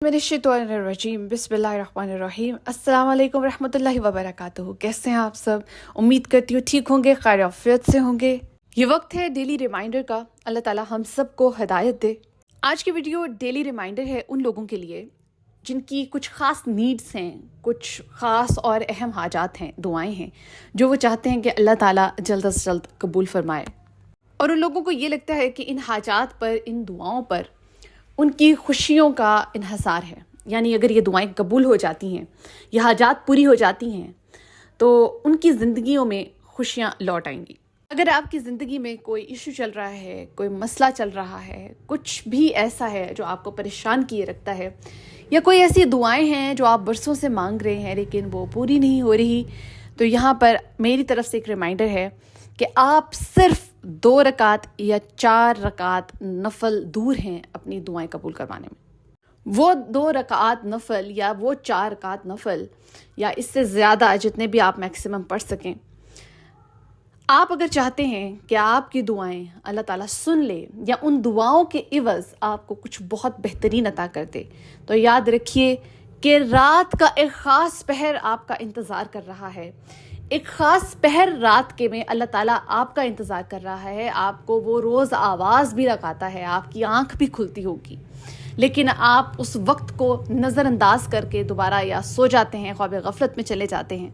मिनश्शैतानिर्रजीम बिस्मिल्लाहिर्रहमानिर्रहीम अस्सलाम वालेकुम रहमतुल्लाहि व बरकातुहू। कैसे हैं आप सब? उम्मीद करती हूँ ठीक होंगे, खैर आफियत से होंगे। ये वक्त है डेली रिमाइंडर का। अल्लाह ताला हम सबको हिदायत दे। आज की वीडियो डेली रिमाइंडर है उन लोगों के लिए जिनकी कुछ ख़ास नीड्स हैं, कुछ ख़ास और अहम हाजात हैं, दुआएं हैं जो वो चाहते हैं कि अल्लाह ताला जल्द से जल्द कबूल फरमाए। और उन लोगों को ये लगता है कि इन हाजात पर, इन दुआओं पर उनकी खुशियों का इन्हसार है। यानी अगर ये दुआएं कबूल हो जाती हैं, ये हाजात पूरी हो जाती हैं, तो उनकी ज़िंदगियों में खुशियाँ लौट आएंगी। अगर आपकी ज़िंदगी में कोई इशू चल रहा है, कोई मसला चल रहा है, कुछ भी ऐसा है जो आपको परेशान किए रखता है, या कोई ऐसी दुआएं हैं जो आप बरसों से मांग रहे हैं लेकिन वो पूरी नहीं हो रही, तो यहाँ पर मेरी तरफ से एक रिमाइंडर है कि आप सिर्फ 2 रकात या 4 रकात नफल दूर हैं अपनी दुआएं कबूल करवाने में। वो 2 रकात नफल या वो 4 रकात नफल या इससे ज़्यादा जितने भी आप मैक्सिमम पढ़ सकें, आप अगर चाहते हैं कि आपकी दुआएं अल्लाह ताला सुन ले या उन दुआओं के इवज़ आपको कुछ बहुत बेहतरीन अता कर दे, तो याद रखिए कि रात का एक ख़ास पहर आपका इंतज़ार कर रहा है। एक ख़ास पहर रात के में अल्लाह ताला आपका इंतज़ार कर रहा है। आपको वो रोज़ आवाज़ भी लगाता है, आपकी आँख भी खुलती होगी, लेकिन आप उस वक्त को नज़रअंदाज करके दोबारा या सो जाते हैं, ख्वाब गफलत में चले जाते हैं।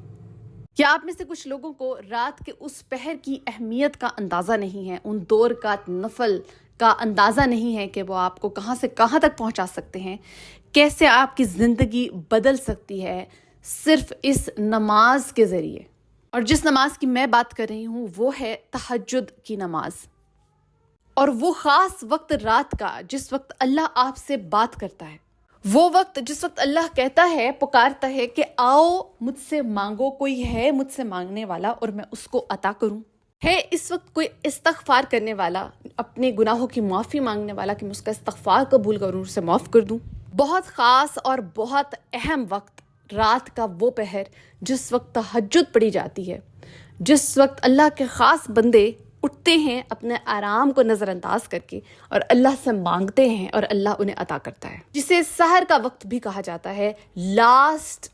क्या आप में से कुछ लोगों को रात के उस पहर की अहमियत का अंदाज़ा नहीं है, उन 2 रकात नफल का अंदाज़ा नहीं है कि वो आपको कहाँ से कहाँ तक पहुँचा सकते हैं, कैसे आपकी ज़िंदगी बदल सकती है सिर्फ इस नमाज के ज़रिए। और जिस नमाज की मैं बात कर रही हूँ वो है तहज्जुद की नमाज। और वो ख़ास वक्त रात का जिस वक्त अल्लाह आपसे बात करता है, वो वक्त जिस वक्त अल्लाह कहता है, पुकारता है कि आओ मुझसे मांगो, कोई है मुझसे मांगने वाला और मैं उसको अता करूँ। है इस वक्त कोई इस्तग़फ़ार करने वाला, अपने गुनाहों की माफ़ी मांगने वाला कि मैं उसका इस्तग़फ़ार कबूल करूँ, उसे माफ़ कर दूँ। बहुत ख़ास और बहुत अहम वक्त रात का वो पहर जिस वक्त तहज्जुद पढ़ी जाती है, जिस वक्त अल्लाह के ख़ास बंदे उठते हैं अपने आराम को नज़रअंदाज करके और अल्लाह से मांगते हैं और अल्लाह उन्हें अता करता है, जिसे सहर का वक्त भी कहा जाता है, last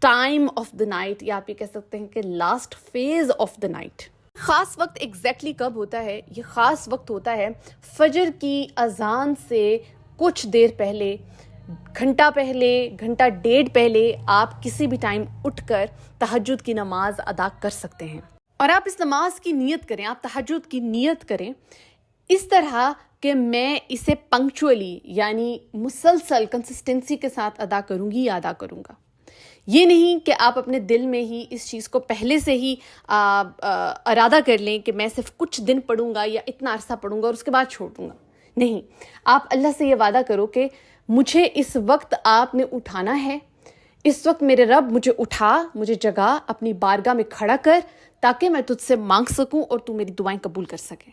time of the night, या आप ये कह सकते हैं कि last phase of the night. ख़ास वक्त एग्जैक्टली कब होता है? ये ख़ास वक्त होता है फजर की अजान से कुछ देर पहले, घंटा पहले, घंटा डेढ़ पहले आप किसी भी टाइम उठकर तहज्जुद की नमाज अदा कर सकते हैं। और आप इस नमाज की नियत करें, आप तहज्जुद की नियत करें इस तरह कि मैं इसे पंक्चुअली यानी मुसलसल कंसिस्टेंसी के साथ अदा करूँगी या अदा करूँगा। ये नहीं कि आप अपने दिल में ही इस चीज़ को पहले से ही इरादा कर लें कि मैं सिर्फ कुछ दिन पढ़ूँगा या इतना अरसा पढ़ूँगा और उसके बाद छोड़ दूँगा। नहीं, आप अल्लाह से ये वादा करो कि मुझे इस वक्त आपने उठाना है, इस वक्त मेरे रब मुझे उठा, मुझे जगा, अपनी बारगाह में खड़ा कर ताकि मैं तुझसे मांग सकूं और तू मेरी दुआएं कबूल कर सके।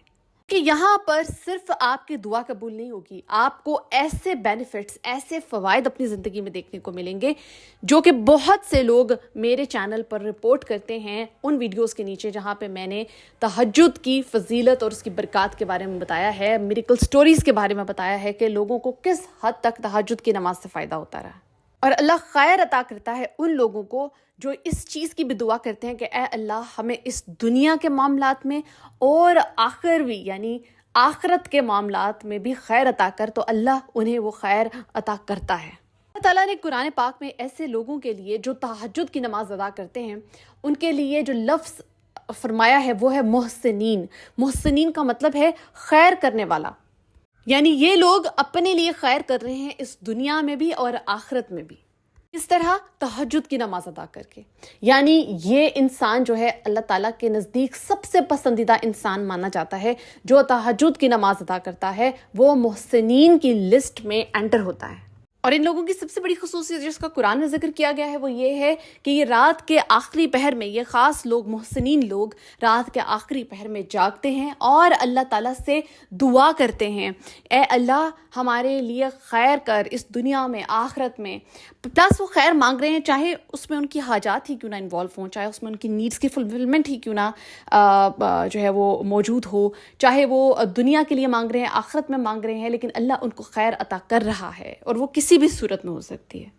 कि यहाँ पर सिर्फ आपकी दुआ कबूल नहीं होगी, आपको ऐसे बेनिफिट्स, ऐसे फ़वाइद अपनी ज़िंदगी में देखने को मिलेंगे जो कि बहुत से लोग मेरे चैनल पर रिपोर्ट करते हैं उन वीडियोस के नीचे जहाँ पे मैंने तहज्जुद की फ़जीलत और उसकी बरक़ात के बारे में बताया है, मिरेकल स्टोरीज़ के बारे में बताया है कि लोगों को किस हद तक तहज्जुद की नमाज से फ़ायदा होता रहा। और अल्लाह खैर अता करता है उन लोगों को जो इस चीज़ की भी दुआ करते हैं कि ऐ अल्लाह हमें इस दुनिया के मामलात में और आखिरवी यानी आखिरत के मामलात में भी खैर अता कर, तो अल्लाह उन्हें वो खैर अता करता है। अल्लाह ताला ने कुरान पाक में ऐसे लोगों के लिए जो तहज्जुद की नमाज अदा करते हैं उनके लिए जो लफ्ज़ फरमाया है वो है मोहसिनीन। मोहसिनीन का मतलब है खैर करने वाला, यानी ये लोग अपने लिए खैर कर रहे हैं इस दुनिया में भी और आखिरत में भी, इस तरह तहज्जुद की नमाज अदा करके। यानी ये इंसान जो है अल्लाह ताला के नज़दीक सबसे पसंदीदा इंसान माना जाता है। जो तहज्जुद की नमाज अदा करता है वो मोहसिनीन की लिस्ट में एंटर होता है। और इन लोगों की सबसे बड़ी खुसूसियत जिसका कुरान में जिक्र किया गया है वो ये है कि ये रात के आखिरी पहर में, ये ख़ास लोग, मोहसिनीन लोग रात के आखिरी पहर में जागते हैं और अल्लाह ताला से दुआ करते हैं, ए अल्लाह हमारे लिए खैर कर इस दुनिया में, आखिरत में। प्लस वो खैर मांग रहे हैं, चाहे उसमें उनकी हाजात ही क्यों ना इन्वॉल्व हों, चाहे उसमें उनकी नीड्स की फुलफिलमेंट ही क्यों ना जो है वो मौजूद हो, चाहे वो दुनिया के लिए मांग रहे हैं, आखिरत में मांग रहे हैं, लेकिन अल्लाह उनको खैर अता कर रहा है और वो किसी کسی بھی صورت میں ہو سکتی ہے.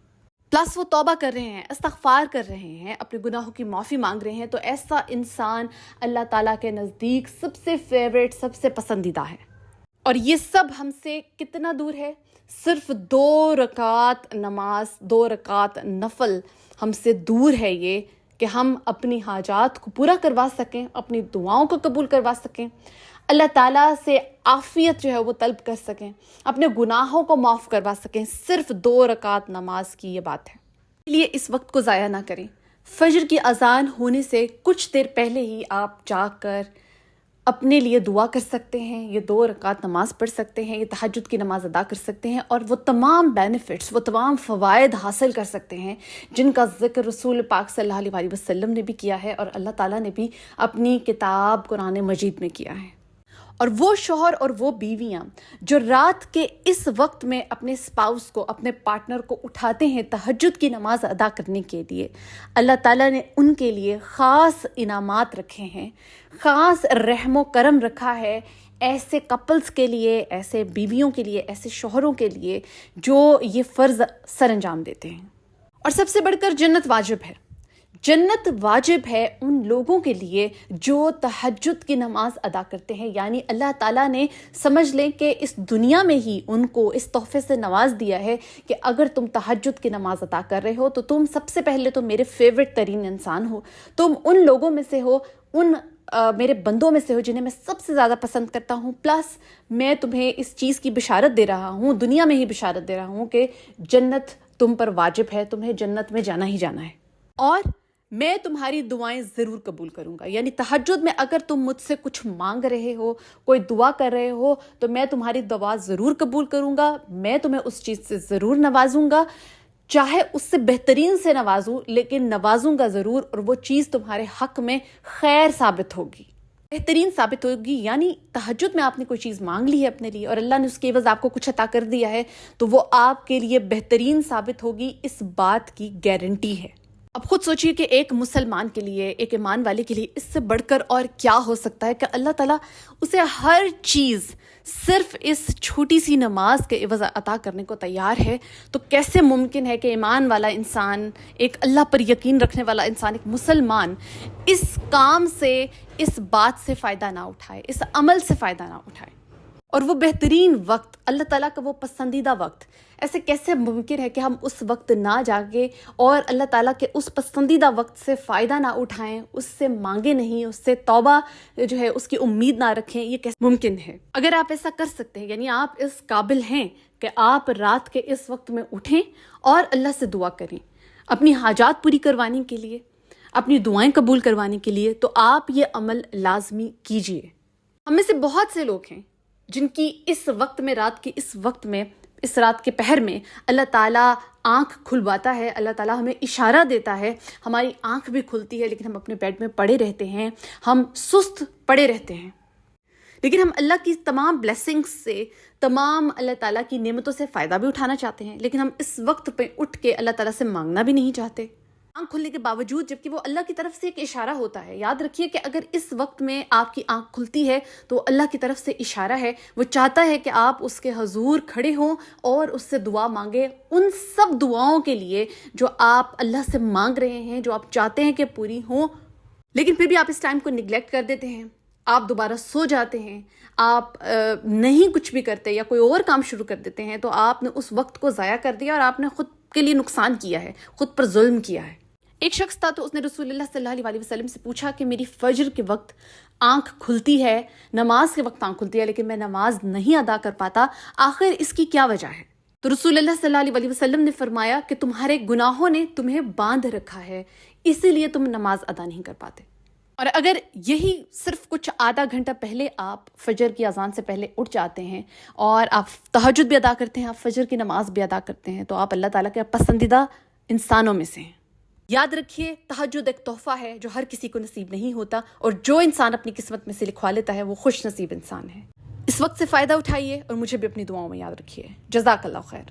پلس وہ توبہ کر رہے ہیں, استغفار کر رہے ہیں, اپنے گناہوں کی معافی مانگ رہے ہیں, تو ایسا انسان اللہ تعالیٰ کے نزدیک سب سے فیوریٹ, سب سے پسندیدہ ہے. اور یہ سب ہم سے کتنا دور ہے؟ صرف 2 رکعت نماز, 2 رکعت نفل ہم سے دور ہے یہ کہ ہم اپنی حاجات کو پورا کروا سکیں, اپنی دعاؤں کو قبول کروا سکیں, اللہ تعالیٰ سے عافیت جو ہے وہ طلب کر سکیں, اپنے گناہوں کو معاف کروا سکیں. صرف 2 رکعت نماز کی یہ بات ہے. اس لیے اس وقت کو ضائع نہ کریں. فجر کی اذان ہونے سے کچھ دیر پہلے ہی آپ جا کر اپنے لیے دعا کر سکتے ہیں, یہ 2 رکعت نماز پڑھ سکتے ہیں, یہ تہجد کی نماز ادا کر سکتے ہیں, اور وہ تمام بینیفٹس, وہ تمام فوائد حاصل کر سکتے ہیں جن کا ذکر رسول پاک صلی اللہ علیہ وسلم نے بھی کیا ہے اور اللہ تعالیٰ نے بھی اپنی کتاب قرآن مجید میں کیا ہے. اور وہ شوہر اور وہ بیویاں جو رات کے اس وقت میں اپنے اسپاؤس کو, اپنے پارٹنر کو اٹھاتے ہیں تہجد کی نماز ادا کرنے کے لیے, اللہ تعالیٰ نے ان کے لیے خاص انعامات رکھے ہیں, خاص رحم و کرم رکھا ہے ایسے کپلز کے لیے, ایسے بیویوں کے لیے, ایسے شوہروں کے لیے جو یہ فرض سر انجام دیتے ہیں. اور سب سے بڑھ کر جنت واجب ہے. جنت واجب ہے ان لوگوں کے لیے جو تہجد کی نماز ادا کرتے ہیں. یعنی اللہ تعالیٰ نے سمجھ لیں کہ اس دنیا میں ہی ان کو اس تحفے سے نواز دیا ہے کہ اگر تم تہجد کی نماز ادا کر رہے ہو تو تم سب سے پہلے تو میرے فیوریٹ ترین انسان ہو, تم ان لوگوں میں سے ہو, ان میرے بندوں میں سے ہو جنہیں میں سب سے زیادہ پسند کرتا ہوں. پلس میں تمہیں اس چیز کی بشارت دے رہا ہوں, دنیا میں ہی بشارت دے رہا ہوں کہ جنت تم پر واجب ہے, تمہیں جنت میں جانا ہی جانا ہے, اور میں تمہاری دعائیں ضرور قبول کروں گا. یعنی تہجد میں اگر تم مجھ سے کچھ مانگ رہے ہو, کوئی دعا کر رہے ہو, تو میں تمہاری دعا ضرور قبول کروں گا, میں تمہیں اس چیز سے ضرور نوازوں گا, چاہے اس سے بہترین سے نوازوں, لیکن نوازوں گا ضرور, اور وہ چیز تمہارے حق میں خیر ثابت ہوگی, بہترین ثابت ہوگی. یعنی تہجد میں آپ نے کوئی چیز مانگ لی ہے اپنے لیے اور اللہ نے اس کے عوض آپ کو کچھ عطا کر دیا ہے, تو وہ آپ کے لیے بہترین ثابت ہوگی, اس بات کی گارنٹی ہے. اب خود سوچئے کہ ایک مسلمان کے لیے, ایک ایمان والے کے لیے اس سے بڑھ کر اور کیا ہو سکتا ہے کہ اللہ تعالیٰ اسے ہر چیز صرف اس چھوٹی سی نماز کے عوض عطا کرنے کو تیار ہے. تو کیسے ممکن ہے کہ ایمان والا انسان, ایک اللہ پر یقین رکھنے والا انسان, ایک مسلمان اس کام سے, اس بات سے فائدہ نہ اٹھائے, اس عمل سے فائدہ نہ اٹھائے. اور وہ بہترین وقت, اللہ تعالیٰ کا وہ پسندیدہ وقت, ایسے کیسے ممکن ہے کہ ہم اس وقت نہ جاگے اور اللہ تعالیٰ کے اس پسندیدہ وقت سے فائدہ نہ اٹھائیں, اس سے مانگے نہیں, اس سے توبہ جو ہے اس کی امید نہ رکھیں؟ یہ کیسے ممکن ہے؟ اگر آپ ایسا کر سکتے ہیں, یعنی آپ اس قابل ہیں کہ آپ رات کے اس وقت میں اٹھیں اور اللہ سے دعا کریں اپنی حاجات پوری کروانے کے لیے, اپنی دعائیں قبول کروانے کے لیے, تو آپ یہ عمل لازمی کیجئے. ہم میں سے بہت سے لوگ ہیں جن کی اس وقت میں, رات کے اس وقت میں, اس رات کے پہر میں اللہ تعالیٰ آنکھ کھلواتا ہے, اللہ تعالیٰ ہمیں اشارہ دیتا ہے, ہماری آنکھ بھی کھلتی ہے, لیکن ہم اپنے بیڈ میں پڑے رہتے ہیں, ہم سست پڑے رہتے ہیں. لیکن ہم اللہ کی تمام بلیسنگز سے, تمام اللہ تعالیٰ کی نعمتوں سے فائدہ بھی اٹھانا چاہتے ہیں, لیکن ہم اس وقت پہ اٹھ کے اللہ تعالیٰ سے مانگنا بھی نہیں چاہتے. آنکھ کھلنے کے باوجود, جبکہ وہ اللہ کی طرف سے ایک اشارہ ہوتا ہے. یاد رکھیے کہ اگر اس وقت میں آپ کی آنکھ کھلتی ہے تو اللہ کی طرف سے اشارہ ہے, وہ چاہتا ہے کہ آپ اس کے حضور کھڑے ہوں اور اس سے دعا مانگیں, ان سب دعاؤں کے لیے جو آپ اللہ سے مانگ رہے ہیں, جو آپ چاہتے ہیں کہ پوری ہوں. لیکن پھر بھی آپ اس ٹائم کو نگلیکٹ کر دیتے ہیں, آپ دوبارہ سو جاتے ہیں, آپ نہیں کچھ بھی کرتے یا کوئی اور کام شروع کر دیتے ہیں, تو آپ نے اس وقت کو ضائع کر دیا اور آپ نے خود کے لیے نقصان کیا ہے, خود پر ظلم کیا ہے. ایک شخص تھا, تو اس نے رسول اللہ صلی اللہ علیہ وسلم سے پوچھا کہ میری فجر کے وقت آنکھ کھلتی ہے, نماز کے وقت آنکھ کھلتی ہے, لیکن میں نماز نہیں ادا کر پاتا, آخر اس کی کیا وجہ ہے؟ تو رسول اللہ صلی اللہ علیہ وسلم نے فرمایا کہ تمہارے گناہوں نے تمہیں باندھ رکھا ہے, اسی لیے تم نماز ادا نہیں کر پاتے. اور اگر یہی صرف کچھ آدھا گھنٹہ پہلے آپ فجر کی اذان سے پہلے اٹھ جاتے ہیں اور آپ تہجد بھی ادا کرتے ہیں, آپ فجر کی نماز بھی ادا کرتے ہیں, تو آپ اللہ تعالیٰ کے پسندیدہ انسانوں میں سے ہیں. یاد رکھیے, تہجد ایک تحفہ ہے جو ہر کسی کو نصیب نہیں ہوتا, اور جو انسان اپنی قسمت میں سے لکھوا لیتا ہے وہ خوش نصیب انسان ہے. اس وقت سے فائدہ اٹھائیے اور مجھے بھی اپنی دعاؤں میں یاد رکھیے. جزاک اللہ خیر.